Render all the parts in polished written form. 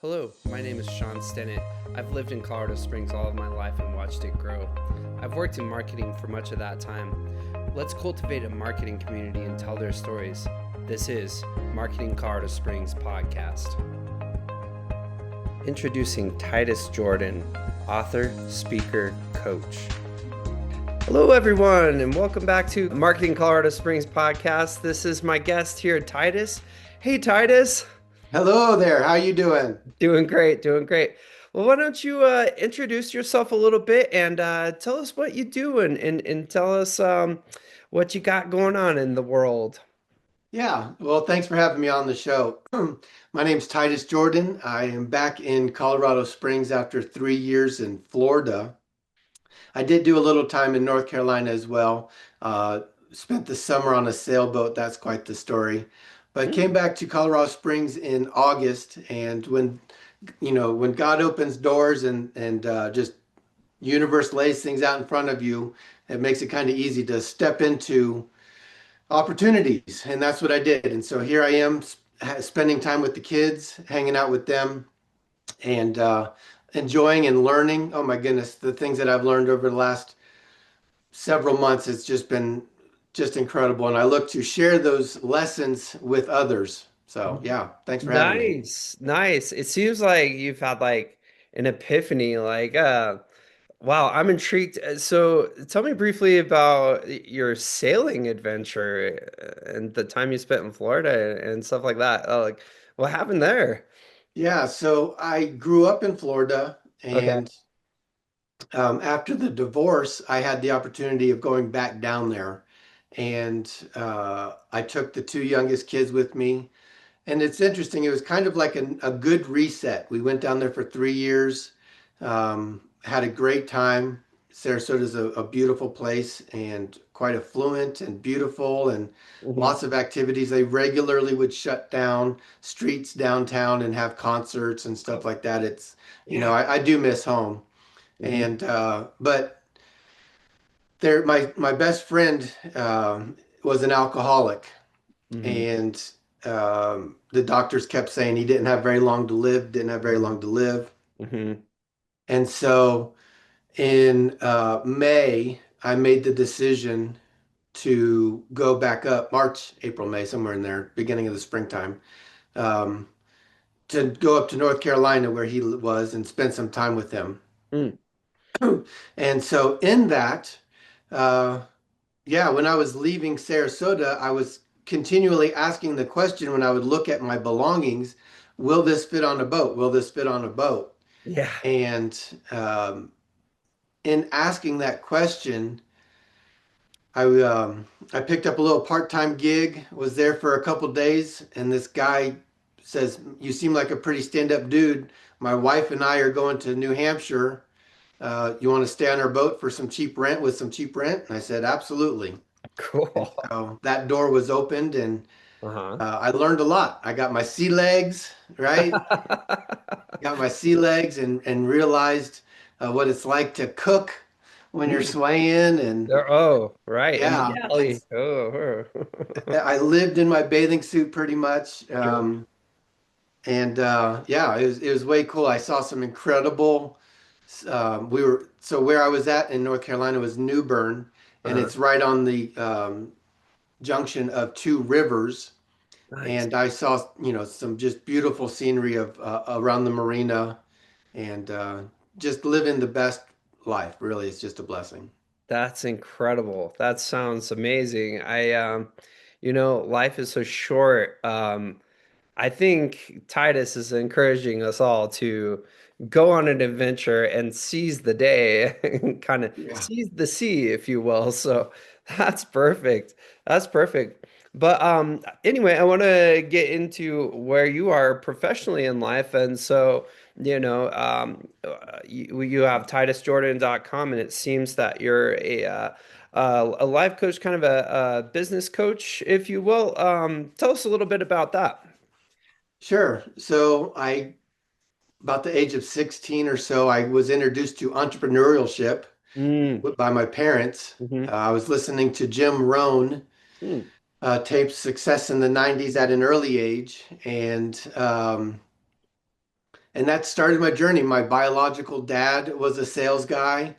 Hello, my name is Sean Stennett. I've lived in Colorado Springs all of my life and watched it grow. I've worked in marketing for much of that time. Let's cultivate a marketing community and tell their stories. This is Marketing Colorado Springs podcast. Introducing Titus Jordan, author, speaker, coach. Hello, everyone, and welcome back to Marketing Colorado Springs podcast. This is my guest here, Titus. Hey, Titus. Hello there. How you doing? Doing great, doing great. Well, why don't you introduce yourself a little bit and tell us what you do and tell us what you got going on in the world. Well, thanks for having me on the show. My name's Titus Jordan. I am back in Colorado Springs after 3 years in Florida. I did do a little time in North Carolina as well. Spent the summer on a sailboat. That's quite the story. But came Mm, back to Colorado Springs in August, and when God opens doors and just universe lays things out in front of you, it makes it kind of easy to step into opportunities, and that's what I did. And so here I am spending time with the kids, hanging out with them, and enjoying and learning. Oh my goodness, the things that I've learned over the last several months has just been just incredible, and I look to share those lessons with others. So yeah, thanks for having me. nice, nice. It seems like you've had like an epiphany, wow, I'm intrigued. So tell me briefly about your sailing adventure and the time you spent in Florida and stuff like that. Like what happened there? Yeah, so I grew up in Florida, Okay. and after the divorce, I had the opportunity of going back down there. And I took the two youngest kids with me. And it's interesting, it was kind of like a good reset. We went down there for 3 years, had a great time. Sarasota is a beautiful place and quite affluent and beautiful and Hmm. lots of activities. They regularly would shut down streets downtown and have concerts and stuff like that. Yeah. I do miss home. Hmm. But there, my best friend was an alcoholic, Hmm. and the doctors kept saying he didn't have very long to live, didn't have very long to live. Hmm. And so in May, I made the decision to go back up, March, April, May, somewhere in there, beginning of the springtime, um, to go up to North Carolina where he was and spend some time with him. Mm. And so in that, uh, yeah, when I was leaving Sarasota, I was continually asking the question when I would look at my belongings, will this fit on a boat? Will this fit on a boat? Yeah. And in asking that question, I picked up a little part-time gig, was there for a couple days, and this guy says, "You seem like a pretty stand-up dude. My wife and I are going to New Hampshire. You want to stay on our boat for some cheap rent with some cheap rent?" And I said, "Absolutely." And Cool. so that door was opened, and Uh-huh. I learned a lot. I got my sea legs, right? Got my sea legs and realized what it's like to cook when you're Mm. swaying. And Oh, right. In the yeah, and galley. Oh. I lived in my bathing suit pretty much. Sure. And yeah, it was way cool. I saw some incredible. So where I was at in North Carolina was New Bern, and Uh-huh. it's right on the junction of two rivers. Nice. And I saw, some just beautiful scenery of around the marina, and just living the best life. Really, it's just a blessing. That's incredible. That sounds amazing. Life is so short. I think Titus is encouraging us all to go on an adventure and seize the day and kind of Yeah. seize the sea, if you will. So that's perfect. That's perfect. But anyway, I want to get into where you are professionally in life. And so, you have titusjordan.com, and it seems that you're a life coach, kind of a business coach, if you will. Tell us a little bit about that. Sure. About the age of 16 or so, I was introduced to entrepreneurship Mm, by my parents. hmm. I was listening to Jim Rohn Mm, tapes Success in the 90s at an early age. And And that started my journey. My biological dad was a sales guy.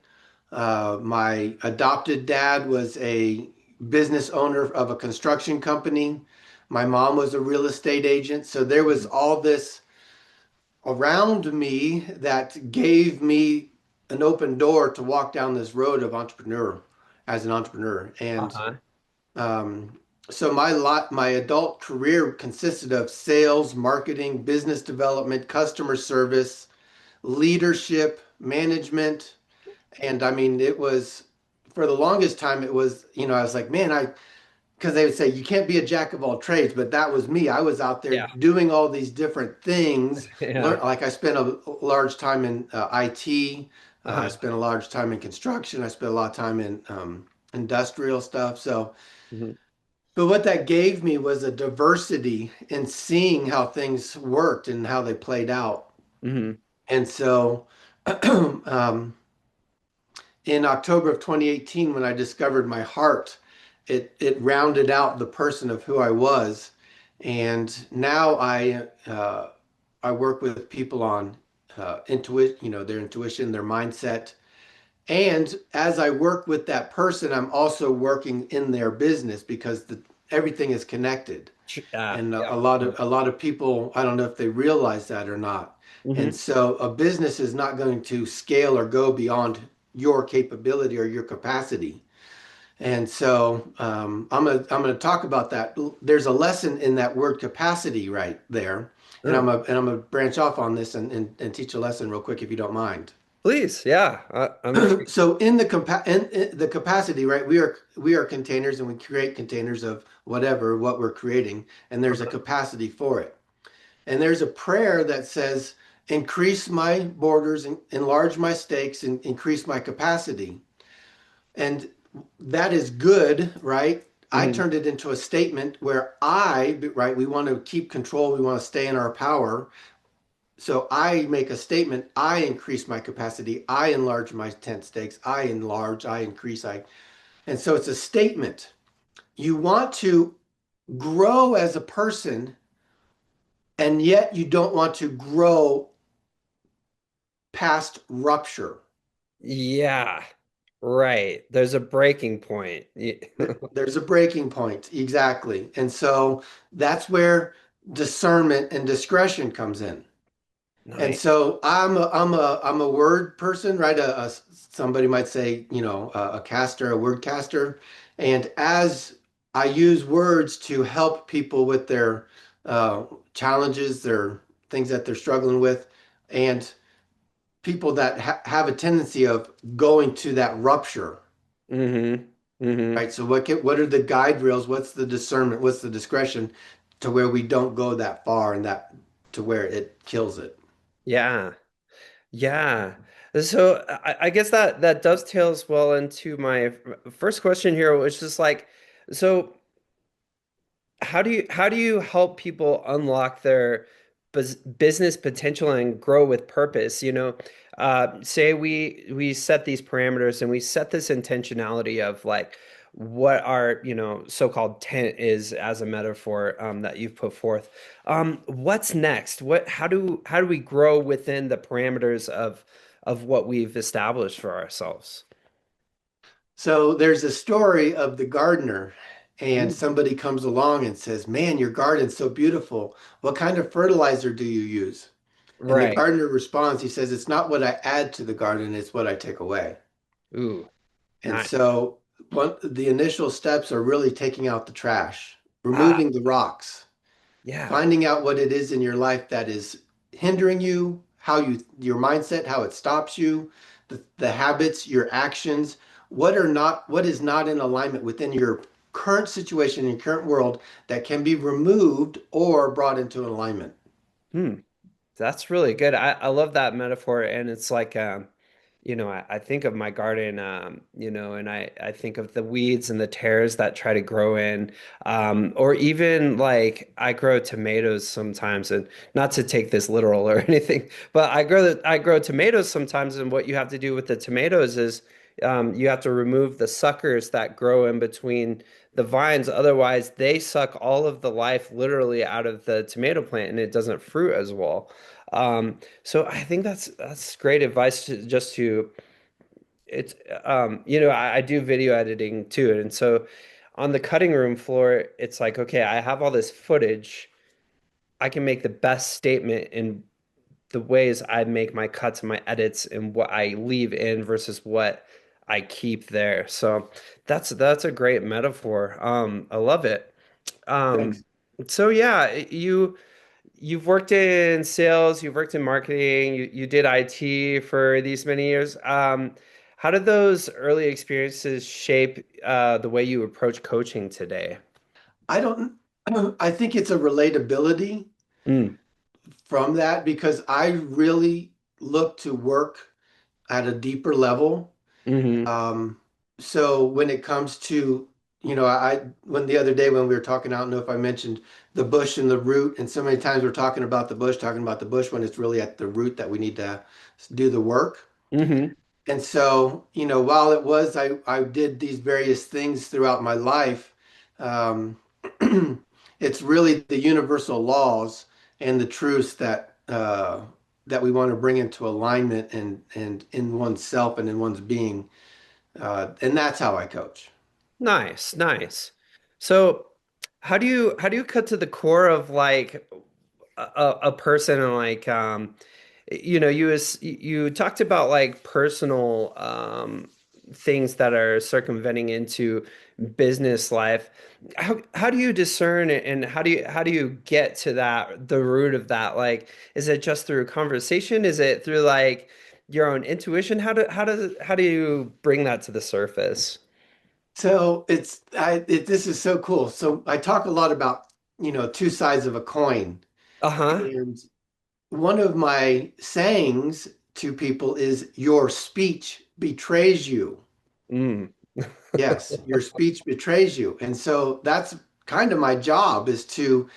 My adopted dad was a business owner of a construction company. My mom was a real estate agent. So there was Mhm. all this around me that gave me an open door to walk down this road of entrepreneur as an entrepreneur. And Uh-huh. um, so my adult career consisted of sales, marketing, business development, customer service, leadership, management, and I mean it was for the longest time it was, I was like, man, I because they would say you can't be a jack of all trades, but that was me. I was out there Yeah. doing all these different things. Yeah. Like I spent a large time in IT. I Uh-huh. spent a large time in construction. I spent a lot of time in industrial stuff. So, Hmm. but what that gave me was a diversity in seeing how things worked and how they played out. Hmm. And so, um, in October of 2018, when I discovered my heart, it rounded out the person of who I was. And now I work with people on intuition, their intuition, their mindset. And as I work with that person, I'm also working in their business because everything is connected. And Yeah. a lot of people, I don't know if they realize that or not. And Hmm. so a business is not going to scale or go beyond your capability or your capacity. And so I'm gonna talk about that. There's a lesson in that word capacity right there, and Oh, I'm gonna branch off on this and teach a lesson real quick if you don't mind. please. Yeah. I'm intrigued. So in the capacity, right? We are containers and we create containers of what we're creating, and there's a Uh-huh. capacity for it. And there's a prayer that says, increase my borders, enlarge my stakes, and increase my capacity. And that is good, right? I Hmm. turned it into a statement where right, we want to keep control, we want to stay in our power. So I make a statement, I increase my capacity, I enlarge my tent stakes, I increase, and so it's a statement. You want to grow as a person, and yet you don't want to grow past rupture. Yeah. Right. There's a breaking point. There's a breaking point, exactly. And so that's where discernment and discretion comes in. And Nice. so I'm a word person, right? Somebody might say, a caster, a word caster. And as I use words to help people with their challenges, their things that they're struggling with, and people that have a tendency of going to that rupture. Hmm. Hmm. Right. So what are the guide rails? What's the discernment? What's the discretion to where we don't go that far and that to where it kills it? Yeah. Yeah. So I guess that dovetails well into my first question here, which is like, so how do you help people unlock their business potential and grow with purpose? Say we set these parameters and we set this intentionality of like what our so-called tent is as a metaphor that you've put forth. What's next? How do we grow within the parameters of what we've established for ourselves? So there's a story of the gardener, and Mm. somebody comes along and says, "Man, your garden's so beautiful. What kind of fertilizer do you use?" And the Right. gardener responds, he says, "It's not what I add to the garden, it's what I take away." Ooh, And nice. so the initial steps are really taking out the trash, Ah, removing the rocks, yeah. finding out what it is in your life that is hindering you, your mindset, how it stops you, the habits, your actions, what is not in alignment within your current situation in current world that can be removed or brought into alignment. Hmm. That's really good. I love that metaphor. And it's like, I think of my garden, and I think of the weeds and the tares that try to grow in, or even like I grow tomatoes sometimes, and not to take this literal or anything, but I grow tomatoes sometimes, and what you have to do with the tomatoes is, you have to remove the suckers that grow in between the vines. Otherwise, they suck all of the life literally out of the tomato plant, and it doesn't fruit as well. So I think that's great advice to just to it's I do video editing too, and so on the cutting room floor, it's like, okay, I have all this footage. I can make the best statement in the ways I make my cuts and my edits and what I leave in versus what I keep there. So that's a great metaphor. I love it. Um, Thanks. so yeah, you've worked in sales, you've worked in marketing, you did IT for these many years. How did those early experiences shape the way you approach coaching today? I don't, I think it's a relatability Mm, from that because I really look to work at a deeper level. hmm Um, so when it comes to, when the other day when we were talking, I don't know if I mentioned the bush and the root, and so many times we're talking about the bush when it's really at the root that we need to do the work. hmm And so, while I did these various things throughout my life, um, it's really the universal laws and the truths that we want to bring into alignment and in oneself and in one's being. And that's how I coach. Nice, nice. So, how do you cut to the core of like a person and like you talked about like personal things that are circumventing into business life. How do you discern it and how do you get to that the root of that? Like, is it just through conversation? Is it through like your own intuition? How do you bring that to the surface? So this is so cool. So I talk a lot about, two sides of a coin. Uh-huh. And one of my sayings to people is your speech betrays you. Mm. Yes, your speech betrays you. And so that's kind of my job is to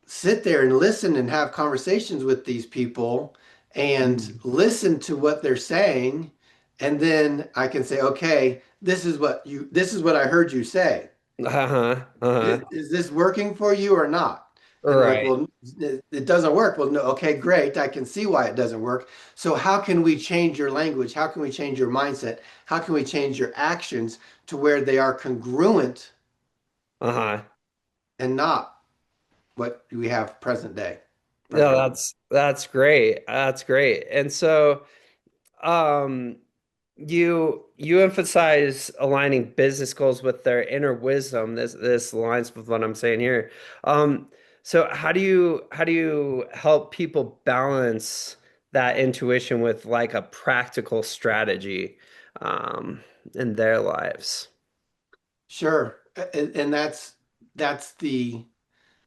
sit there and listen and have conversations with these people and Mm. listen to what they're saying. And then I can say, okay, this is what I heard you say. Uh-huh. Uh-huh. Is this working for you or not? And they're like, Right. well, it doesn't work. Well, no, okay, great. I can see why it doesn't work. So how can we change your language? How can we change your mindset? How can we change your actions to where they are congruent Uh-huh. and not what we have No, present moment? that's great. That's great. And so um you emphasize aligning business goals with their inner wisdom. This aligns with what I'm saying here. Um so how do you help people balance that intuition with like a practical strategy in their lives? Sure. And that's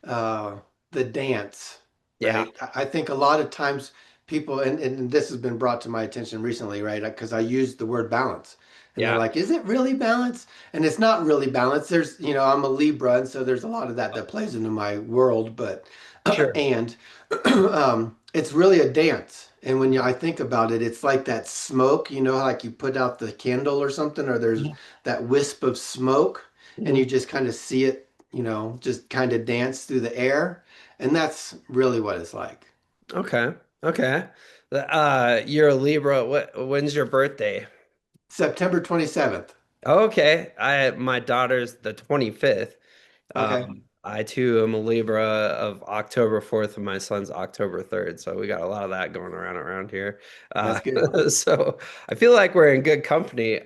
uh, the dance, Yeah. right? I think a lot of times people, and this has been brought to my attention recently, right? Because I used the word balance. And they're Yeah. like, is it really balance? And it's not really balance. There's, I'm a Libra, and so there's a lot of that plays into my world, but, Sure. and it's really a dance. And when I think about it, it's like that smoke, like you put out the candle or something, or there's that wisp of smoke, and Mhm. you just kind of see it, just kind of dance through the air. And that's really what it's like. Okay. Okay. You're a Libra. When's your birthday? September 27th. Okay. My daughter's the 25th. Okay, I too am a Libra of October 4th and my son's October 3rd. So we got a lot of that going around here. that's good. So I feel like we're in good company.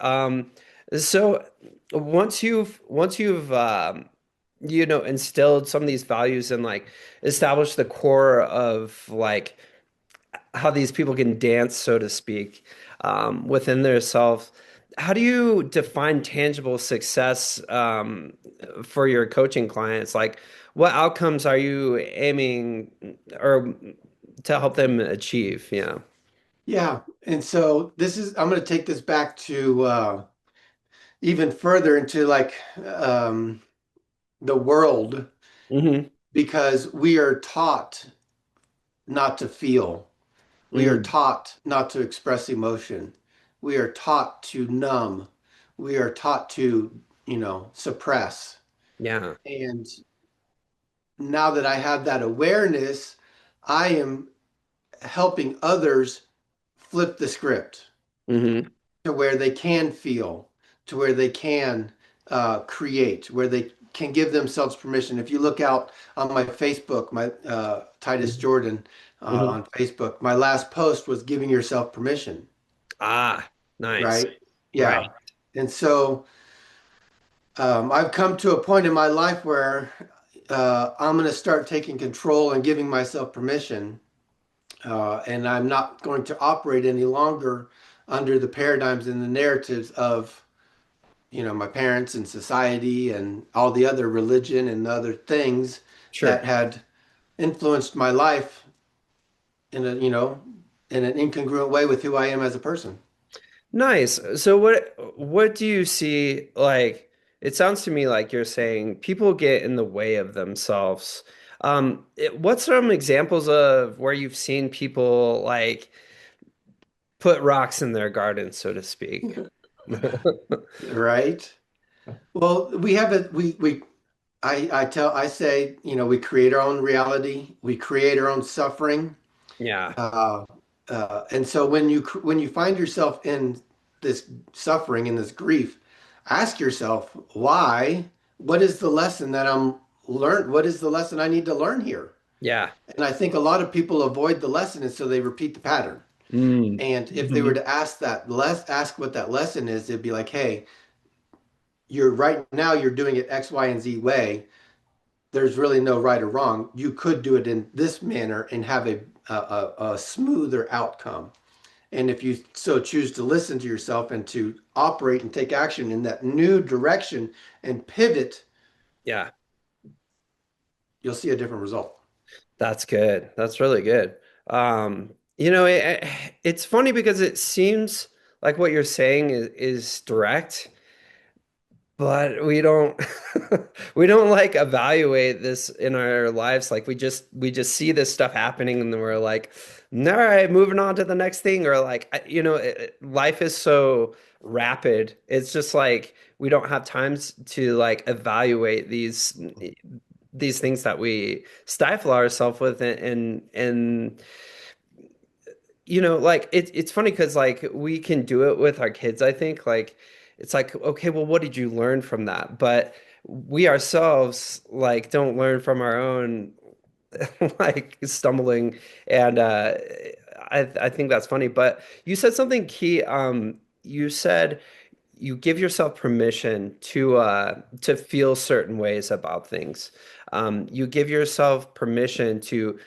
So once you've instilled some of these values and like established the core of like how these people can dance, so to speak, within their self. How do you define tangible success for your coaching clients? Like, what outcomes are you aiming or to help them achieve? Yeah. Yeah. And so I'm going to take this back to even further into like the world hmm because we are taught not to feel. We are Mm, taught not to express emotion. We are taught to numb. We are taught to, suppress. yeah. And now that I have that awareness, I am helping others flip the script Hmm. to where they can feel, to where they can create, where they can give themselves permission. If you look out on my Facebook, my Titus Jordan Hmm. on Facebook, my last post was giving yourself permission, Ah, nice. right? Right. Yeah. And so I've come to a point in my life where I'm going to start taking control and giving myself permission. And I'm not going to operate any longer under the paradigms and the narratives of, my parents and society and all the other religion and other things Sure. that had influenced my life in in an incongruent way with who I am as a person. Nice. So what do you see like it sounds to me like you're saying people get in the way of themselves. What's some examples of where you've seen people like put rocks in their garden, so to speak? Right? Well, we have a we I say, we create our own reality, we create our own suffering. Yeah. Uh, and so when you find yourself in this suffering and this grief, ask yourself why. What is the lesson that I'm learned? What is the lesson I need to learn here? Yeah. And I think a lot of people avoid the lesson, and so they repeat the pattern. Mm. And if they were Mhm. to ask what that lesson is, it'd be like, hey, you're right now you're doing it X, Y, and Z way. There's really no right or wrong. You could do it in this manner and have a smoother outcome. And if you so choose to listen to yourself and to operate and take action in that new direction and pivot, Yeah. you'll see a different result. That's good. That's really good. It's funny because it seems like what you're saying is direct, but we don't we don't like evaluate this in our lives. Like we just see this stuff happening and then we're like, all right, moving on to the next thing. Or like life is so rapid. It's just like we don't have times to like evaluate these things that we stifle ourselves with and like it's funny because like we can do it with our kids, I think. Like it's like, okay, well, what did you learn from that? But we ourselves like don't learn from our own like stumbling and I think that's funny. But you said something key. You said you give yourself permission to feel certain ways about things. You give yourself permission to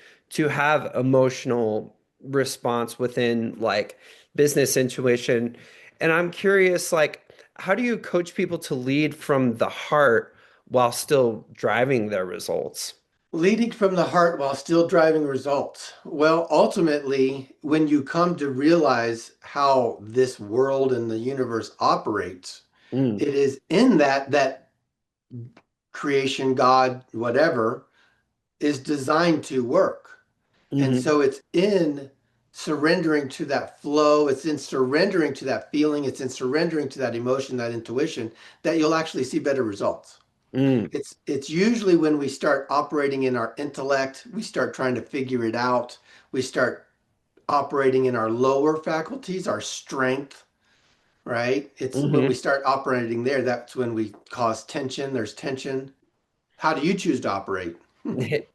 have emotional response within like business intuition. And I'm curious, like, how do you coach people to lead from the heart while still driving their results? Leading from the heart while still driving results. Well, ultimately, when you come to realize how this world and the universe operates, Mm, it is in that creation, God, whatever, is designed to work. And hmm so it's in surrendering to that flow, it's in surrendering to that feeling, it's in surrendering to that emotion, that intuition, that you'll actually see better results. mm, It's usually when we start operating in our intellect, we start trying to figure it out, we start operating in our lower faculties, our strength, right? It's when we hmm start operating there, that's when we cause tension, there's tension. How do you choose to operate?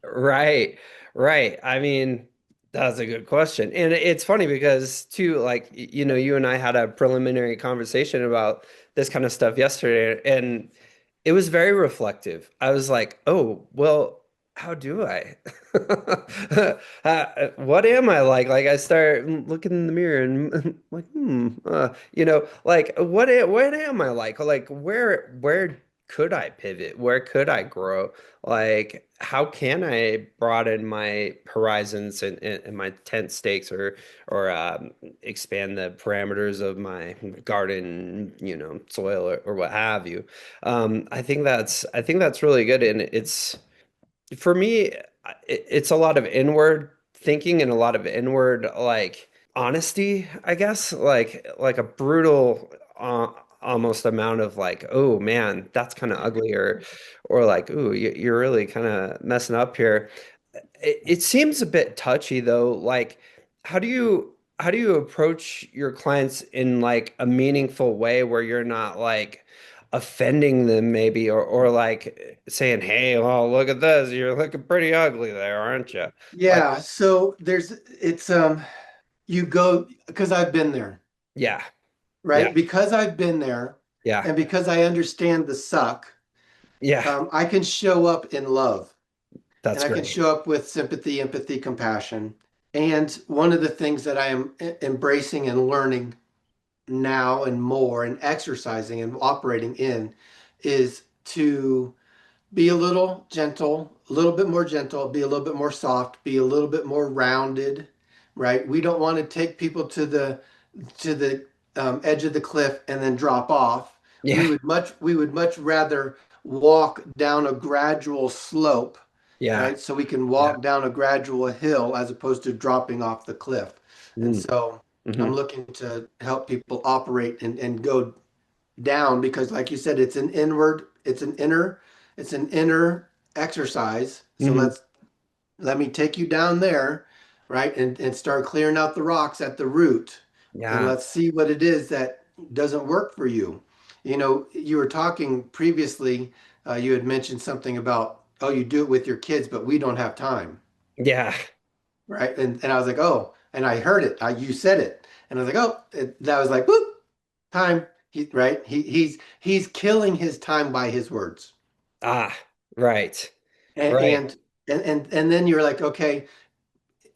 Right, right. I mean, that's a good question. And it's funny because too, like, you and I had a preliminary conversation about this kind of stuff yesterday, and it was very reflective. I was like, oh, well, how do I? What am I like? Like I start looking in the mirror and like, like what am I like? Like where could I pivot? Where could I grow? Like, how can I broaden my horizons and my tent stakes or expand the parameters of my garden, soil or what have you? I think that's really good, and it's for me, it's a lot of inward thinking and a lot of inward like honesty, I guess, like a brutal almost amount of like, oh man, that's kind of ugly, or like, ooh, you're really kind of messing up here. It seems a bit touchy though, like. how do you approach your clients in like a meaningful way where you're not like offending them maybe or like saying, "Hey, well, look at this. You're looking pretty ugly there, aren't you?" Like, Yeah, so it's you go because I've been there, yeah. Yeah. right? Because I've been there Yeah. and because I understand the suck, Yeah. I can show up in love and That's I can great. show up with sympathy, empathy, compassion. And one of the things that I am embracing and learning now and more and exercising and operating in is to be a little gentle, a little bit more gentle, be a little bit more soft, be a little bit more rounded, right? We don't want to take people to the edge of the cliff and then drop off. We Yeah. would much rather walk down a gradual slope, Yeah. right? So we can Yeah. walk down a gradual hill as opposed to dropping off the cliff. And Mm. so I'm Hmm. looking to help people operate and go down because like you said, it's an inner exercise. So Hmm. let me take you down there, right? And start clearing out the rocks at the root. And Yeah. let's see what it is that doesn't work for you. You know, you were talking previously, you had mentioned something about, oh, you do it with your kids, but we don't have time, Yeah. right? And I was like, oh, and I heard it. You said it. And I was like, oh, that was like, boop, time. Right? He's killing his time by his words. Ah, right. And Right. and then you're like, okay,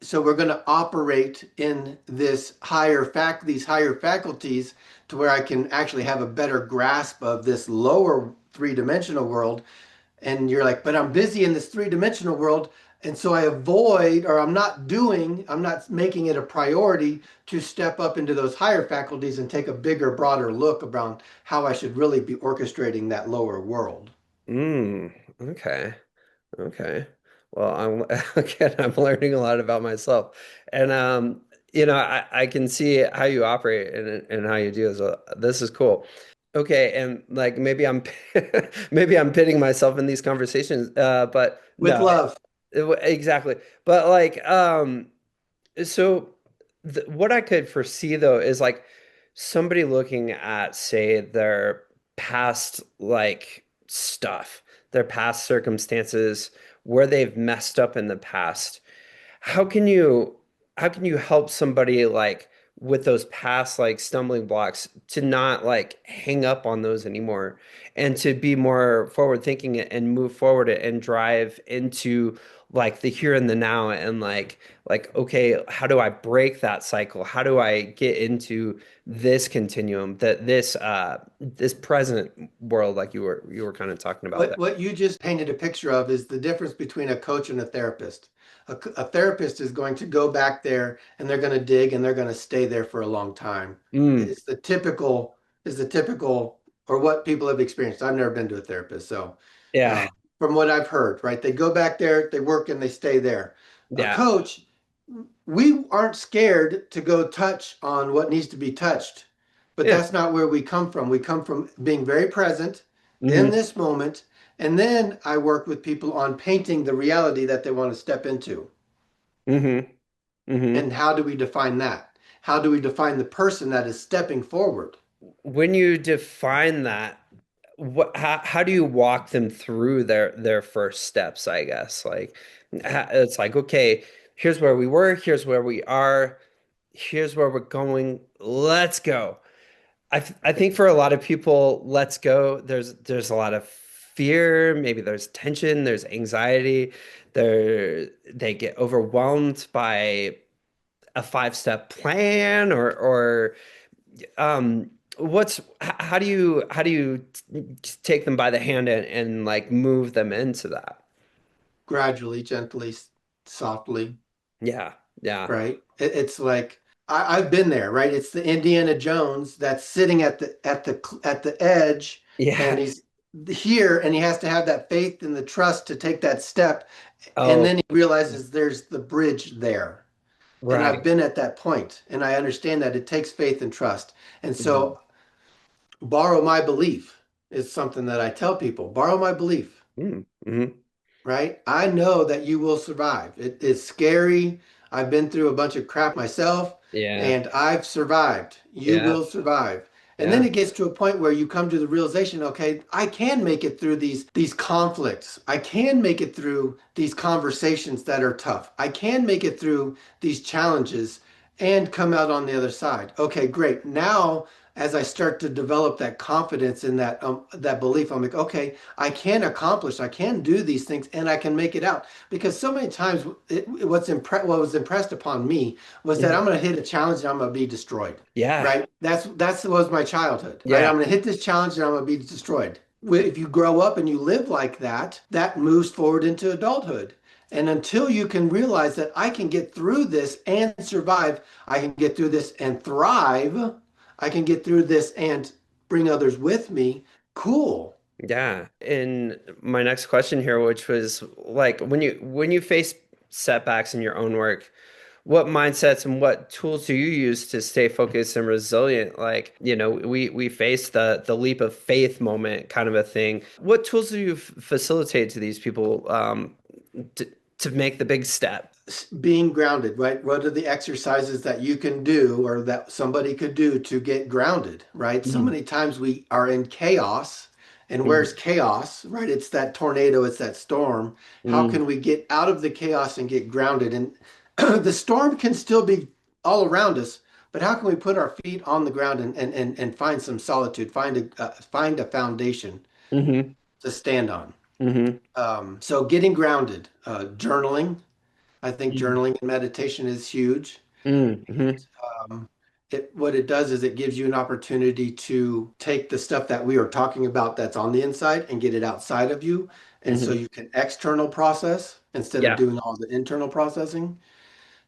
so we're going to operate in these higher faculties to where I can actually have a better grasp of this lower three-dimensional world. And you're like, but I'm busy in this three-dimensional world. And so I avoid, or I'm not making it a priority to step up into those higher faculties and take a bigger, broader look around how I should really be orchestrating that lower world. Mm, okay. Okay. Well, I'm again, I'm learning a lot about myself. And I can see how you operate and how you do as well. This is cool. Okay, and like maybe I'm maybe I'm pitting myself in these conversations. But With no, love. exactly. But like so what I could foresee though is like somebody looking at, say, their past like stuff, their past circumstances, where they've messed up in the past. How can you how can you help somebody like with those past like stumbling blocks to not like hang up on those anymore and to be more forward thinking and move forward and drive into like the here and the now and like okay, how do I break that cycle? How do I get into this continuum, that this present world like you were kind of talking about there. What you just painted a picture of is the difference between a coach and a therapist. A therapist is going to go back there and they're going to dig and they're going to stay there for a long time. Mm, It's the typical, or what people have experienced. I've never been to a therapist, so yeah. uh, from what I've heard, right? They go back there, they work, and they stay there. A Yeah. coach, we aren't scared to go touch on what needs to be touched, but Yeah. that's not where we come from. We come from being very present in Hmm. this moment, and then I work with people on painting the reality that they want to step into. Hmm. Hmm. And how do we define that? How do we define the person that is stepping forward? When you define that, how do you walk them through their first steps, I guess? Like it's like, okay, here's where we were, here's where we are, here's where we're going. Let's go. I think for a lot of people, let's go. There's a lot of fear, maybe there's tension, there's anxiety. They get overwhelmed by a five-step plan or how do you take them by the hand and like move them into that? Gradually, gently, softly, Yeah, yeah, right? It's like I've been there, right? It's the Indiana Jones that's sitting at the edge, and yeah. he's here, and he has to have that faith and the trust to take that step, and Oh, then he realizes there's the bridge there. And I've right. been at that point, and I understand that it takes faith and trust. And Hmm. so, borrow my belief is something that I tell people. Borrow my belief, Mm-hmm. right? I know that you will survive. It is scary. I've been through a bunch of crap myself Yeah. and I've survived. You Yeah. will survive. And then Yeah. it gets to a point where you come to the realization, okay, I can make it through these conflicts. I can make it through these conversations that are tough. I can make it through these challenges and come out on the other side. Okay, great. Now, as I start to develop that confidence in that belief, I'm like, okay, I can accomplish, I can do these things, and I can make it out. Because so many times, what was impressed upon me was that Mhm. I'm going to hit a challenge and I'm going to be destroyed. Yeah. Right? That's was my childhood. Right? Yeah. I'm going to hit this challenge and I'm going to be destroyed. If you grow up and you live like that, that moves forward into adulthood. And until you can realize that I can get through this and survive, I can get through this and thrive, I can get through this and bring others with me. Cool. Yeah. And my next question here, which was like when you face setbacks in your own work, what mindsets and what tools do you use to stay focused and resilient? Like, we face the leap of faith moment kind of a thing. What tools do you facilitate to these people to to make the big step? Being grounded, right? What are the exercises that you can do or that somebody could do to get grounded, right? So Mhm. many times we are in chaos. And where's Mhm. chaos, right? It's that tornado, it's that storm. How Mhm. can we get out of the chaos and get grounded? And the storm can still be all around us, but how can we put our feet on the ground and find some solitude, find a foundation Mhm. to stand on? Mhm. So getting grounded, journaling. I think journaling and meditation is huge. Mhm. Mhm. Um, what it does is it gives you an opportunity to take the stuff that we are talking about that's on the inside and get it outside of you. And so Mhm. you can external process instead of Yeah. doing all the internal processing.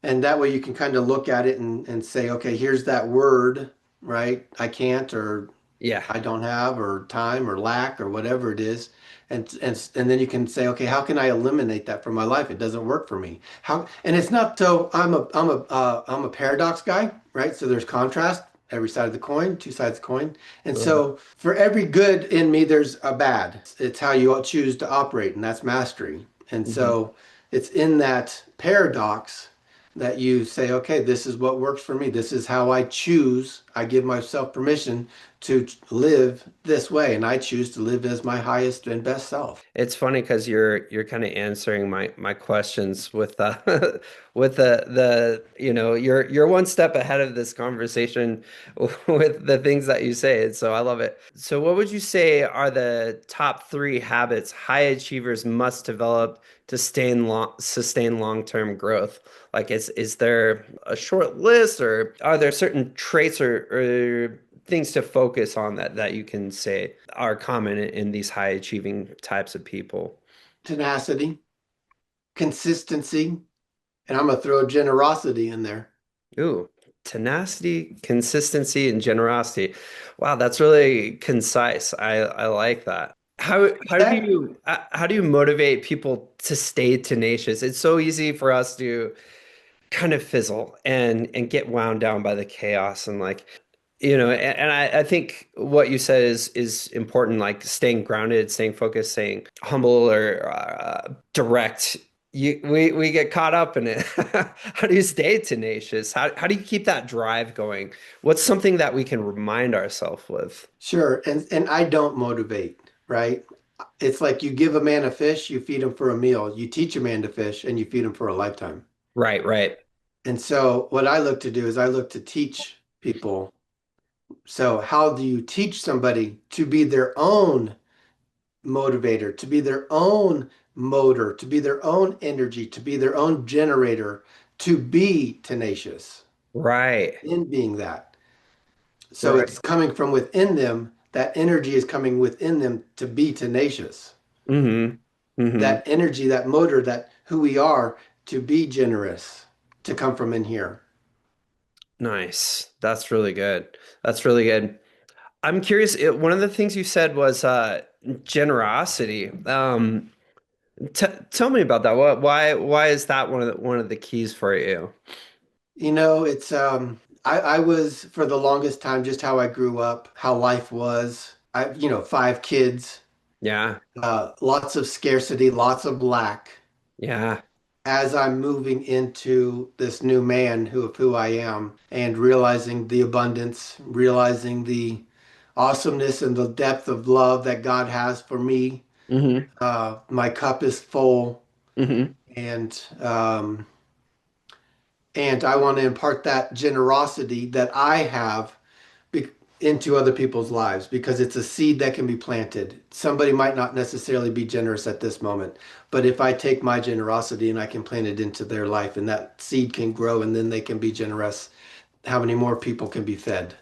And that way you can kind of look at it and say, okay, here's that word, right? I can't, or Yeah. I don't have, or time, or lack, or whatever it is. And then you can say, okay, how can I eliminate that from my life? It doesn't work for me. How? And it's not so I'm a paradox guy, right? So there's contrast, every side of the coin, two sides of the coin. And Uh, so for every good in me, there's a bad. It's how you choose to operate, and that's mastery. And mhm. so it's in that paradox that you say, okay, this is what works for me. This is how I choose. I give myself permission to live this way, and I choose to live as my highest and best self. It's funny because you're kind of answering my questions with with the you're one step ahead of this conversation with the things that you say. And so I love it. So what would you say are the top three habits high achievers must develop to sustain long-term growth? Like is there a short list or are there certain traits or things to focus on that you can say are common in these high achieving types of people? Tenacity, consistency, and I'm going to throw generosity in there. Ooh, tenacity, consistency, and generosity. Wow, that's really concise. I like that. That How do you motivate people to stay tenacious? It's so easy for us to kind of fizzle and get wound down by the chaos and like and I think what you said is important, like staying grounded, staying focused, staying humble or direct. We get caught up in it. How do you stay tenacious? How do you keep that drive going? What's something that we can remind ourselves with? sure, and I don't motivate, right? It's like you give a man a fish, you feed him for a meal. You teach a man to fish, and you feed him for a lifetime. Right, right. And so what I look to do is I look to teach people. So how do you teach somebody to be their own motivator, to be their own motor, to be their own energy, to be their own generator, to be tenacious Right. in being that? So Right. it's coming from within them. That energy is coming within them to be tenacious. Mm-hmm. Mm-hmm. That energy, that motor, that who we are to be generous, to come from in here. Nice. That's really good. That's really good. I'm curious, one of the things you said was generosity. T Tell me about that. Why is that one of the keys for you? It's I was for the longest time just how I grew up, how life was. Five kids, Yeah. lots of scarcity, lots of lack. Yeah. as I'm moving into this new man of who I am and realizing the abundance, realizing the awesomeness and the depth of love that God has for me. Hmm. My cup is full, Hmm. and and I want to impart that generosity that I have be- into other people's lives because it's a seed that can be planted. Somebody might not necessarily be generous at this moment, but if I take my generosity and I can plant it into their life and that seed can grow and then they can be generous, how many more people can be fed?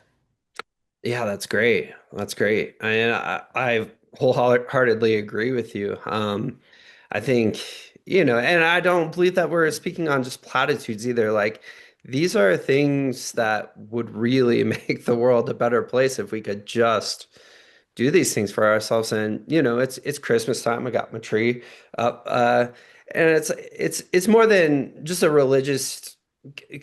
Yeah, that's great. That's great. I wholeheartedly agree with you. I think, and I don't believe that we're speaking on just platitudes either. Like, these are things that would really make the world a better place if we could just do these things for ourselves. And it's Christmas time. I got my tree up, and it's more than just a religious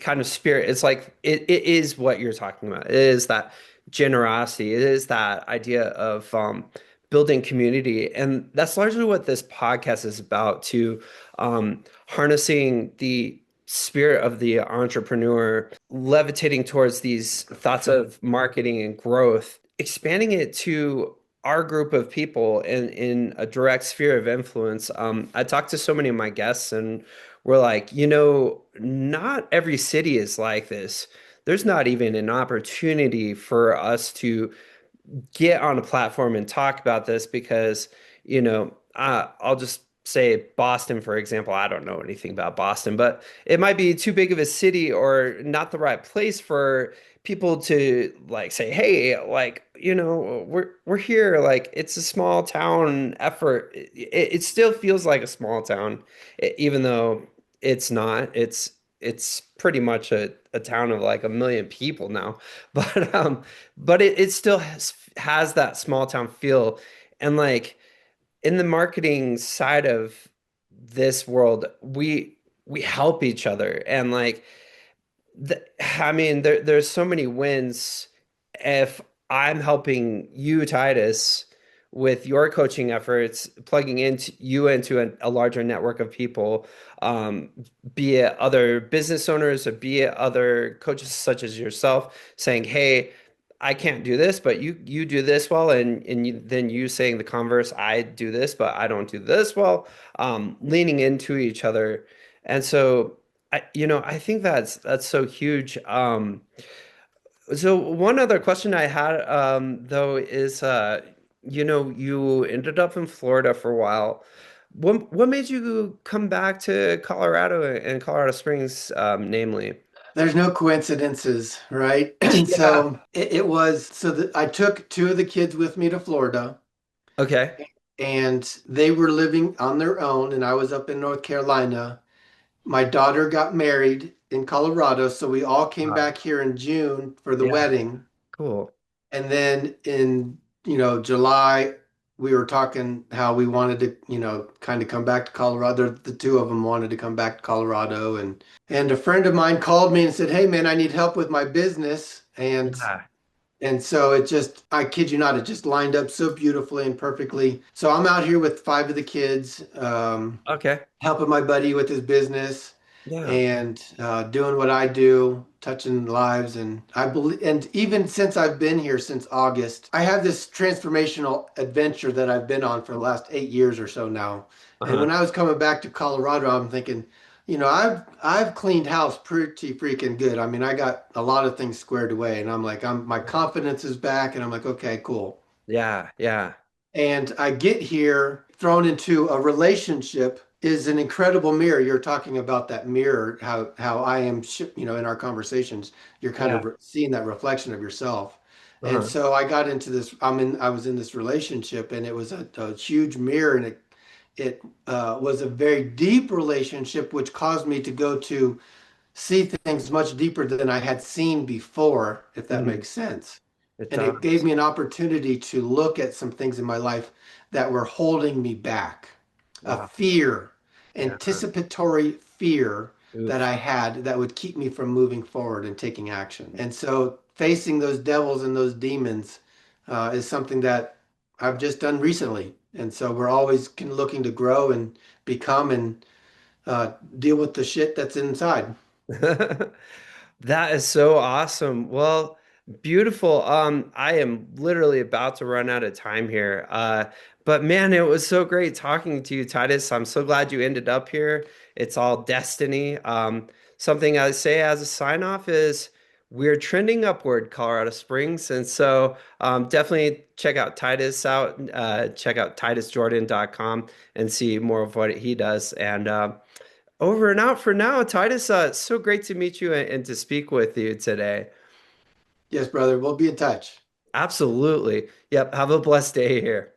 kind of spirit. It's like it is what you're talking about. It is that generosity. It is that idea of building community, and that's largely what this podcast is about. To harnessing the spirit of the entrepreneur, levitating towards these thoughts of marketing and growth, expanding it to our group of people in a direct sphere of influence. I talked to so many of my guests, and we're like, not every city is like this. There's not even an opportunity for us to get on a platform and talk about this because, I'll just say Boston, for example. I don't know anything about Boston, but it might be too big of a city or not the right place for people to like say, hey, like, we're here. Like, it's a small town effort. It still feels like a small town, even though it's not. It's pretty much a town of like 1 million people now. But it still has that small town feel. And like in the marketing side of this world, we help each other. And like I mean, there's so many wins if I'm helping you, Titus, with your coaching efforts, plugging into a larger network of people, um, be it other business owners or be it other coaches such as yourself, saying, "Hey, I can't do this, but you do this well," and then you saying the converse, "I do this, but I don't do this well," leaning into each other, and so. I think that's so huge. So one other question I had, though, is, you ended up in Florida for a while. What made you come back to Colorado and Colorado Springs, namely? There's no coincidences, right? Yeah. So it was so that I took two of the kids with me to Florida Okay. and they were living on their own, and I was up in North Carolina. My daughter got married in Colorado, so we all came Wow. back here in June for the Yeah. wedding. Cool. And then in, July, we were talking how we wanted to, kind of come back to Colorado. The two of them wanted to come back to Colorado, and a friend of mine called me and said, "Hey man, I need help with my business." Yeah. And so it just, I kid you not, it just lined up so beautifully and perfectly. So I'm out here with five of the kids. Okay. Helping my buddy with his business Yeah. and doing what I do, touching lives. And I believe, and even since I've been here since August, I have this transformational adventure that I've been on for the last 8 years or so now. And Uh-huh. when I was coming back to Colorado, I'm thinking, I've cleaned house pretty freaking good. I mean, I got a lot of things squared away, and I'm like, my confidence is back, and I'm like, okay, cool. Yeah. Yeah. And I get here thrown into a relationship is an incredible mirror. You're talking about that mirror, how I am, in our conversations, you're kind Yeah. of seeing that reflection of yourself. And Uh-huh. so I got into this. I was in this relationship, and it was a huge mirror, and it was a very deep relationship, which caused me to go to see things much deeper than I had seen before, if that Mhm. makes sense. It And it gave does. me an opportunity to look at some things in my life that were holding me back. A Wow. fear, Yeah. anticipatory fear that Oof. I had that would keep me from moving forward and taking action. And so facing those devils and those demons is something that I've just done recently. And so we're always looking to grow and become and deal with the shit that's inside. That is so awesome. Well, beautiful. I am literally about to run out of time here. But man, it was so great talking to you, Titus. I'm so glad you ended up here. It's all destiny. Something I say as a sign off is we're trending upward, Colorado Springs. And so definitely check out Titus out, check out titusjordan.com and see more of what he does. And over and out for now, Titus. It's so great to meet you and to speak with you today. Yes, brother. We'll be in touch. Absolutely. Yep. Have a blessed day here.